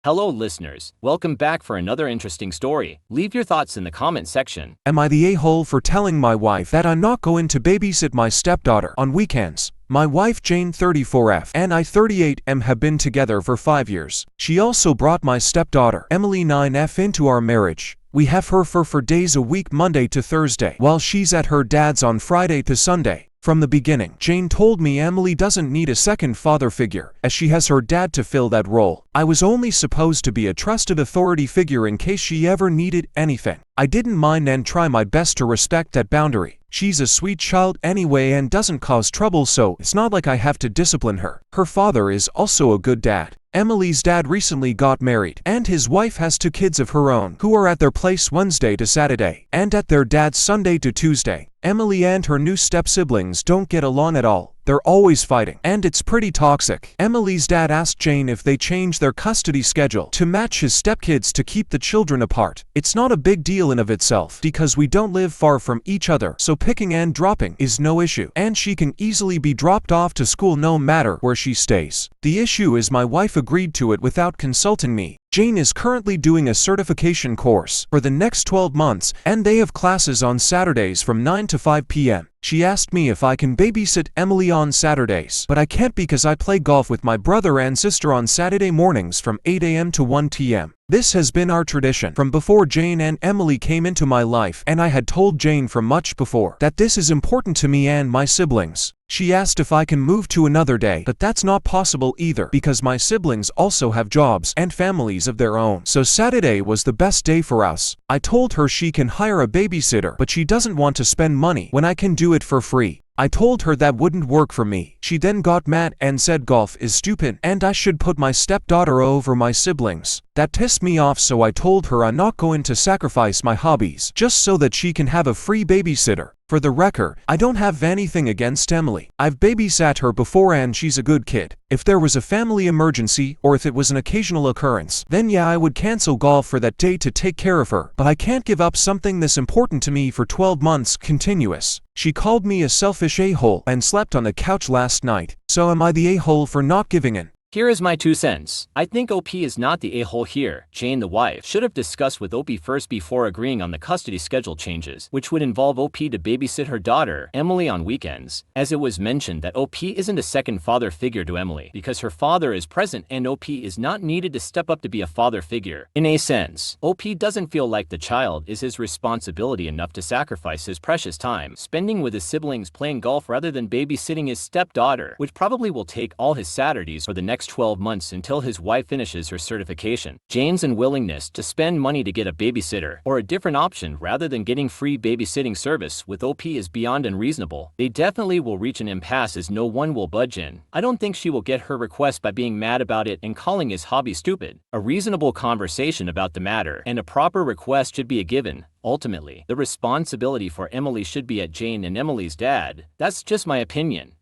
Hello listeners, welcome back for another interesting story. Leave your thoughts in the comment section. Am I the a-hole for telling my wife that I'm not going to babysit my stepdaughter on weekends? My wife Jane 34F and I 38M have been together for 5 years. She also brought my stepdaughter Emily 9F into our marriage. We have her for days a week, Monday to Thursday, while she's at her dad's on Friday to Sunday. From the beginning, Jane told me Emily doesn't need a second father figure, as she has her dad to fill that role. I was only supposed to be a trusted authority figure in case she ever needed anything. I didn't mind and try my best to respect that boundary. She's a sweet child anyway and doesn't cause trouble, so it's not like I have to discipline her. Her father is also a good dad. Emily's dad recently got married, and his wife has 2 kids of her own who are at their place Wednesday to Saturday, and at their dad's Sunday to Tuesday. Emily and her new step-siblings don't get along at all. They're always fighting, and it's pretty toxic. Emily's dad asked Jane if they change their custody schedule to match his stepkids to keep the children apart. It's not a big deal in of itself, because we don't live far from each other, so picking and dropping is no issue, and she can easily be dropped off to school no matter where she stays. The issue is my wife agreed to it without consulting me. Jane is currently doing a certification course for the next 12 months, and they have classes on Saturdays from 9 to 5 p.m. She asked me if I can babysit Emily on Saturdays, but I can't because I play golf with my brother and sister on Saturday mornings from 8 a.m. to 1 p.m. This has been our tradition from before Jane and Emily came into my life, and I had told Jane from much before that this is important to me and my siblings. She asked if I can move to another day, but that's not possible either because my siblings also have jobs and families of their own. So Saturday was the best day for us. I told her she can hire a babysitter, but she doesn't want to spend money when I can do it for free. I told her that wouldn't work for me. She then got mad and said golf is stupid and I should put my stepdaughter over my siblings. That pissed me off, so I told her I'm not going to sacrifice my hobbies just so that she can have a free babysitter. For the record, I don't have anything against Emily. I've babysat her before and she's a good kid. If there was a family emergency or if it was an occasional occurrence, then yeah, I would cancel golf for that day to take care of her, but I can't give up something this important to me for 12 months continuous. She called me a selfish a-hole and slept on the couch last night. So am I the a-hole for not giving in? Here is my 2 cents. I think OP is not the a-hole here. Jane, the wife, should have discussed with OP first before agreeing on the custody schedule changes, which would involve OP to babysit her daughter, Emily, on weekends. As it was mentioned that OP isn't a second father figure to Emily, because her father is present and OP is not needed to step up to be a father figure. In a sense, OP doesn't feel like the child is his responsibility enough to sacrifice his precious time spending with his siblings playing golf rather than babysitting his stepdaughter, which probably will take all his Saturdays for the next 12 months until his wife finishes her certification. Jane's unwillingness to spend money to get a babysitter or a different option rather than getting free babysitting service with OP is beyond unreasonable. They definitely will reach an impasse as no one will budge in. I don't think she will get her request by being mad about it and calling his hobby stupid. A reasonable conversation about the matter and a proper request should be a given. Ultimately, the responsibility for Emily should be at Jane and Emily's dad. That's just my opinion.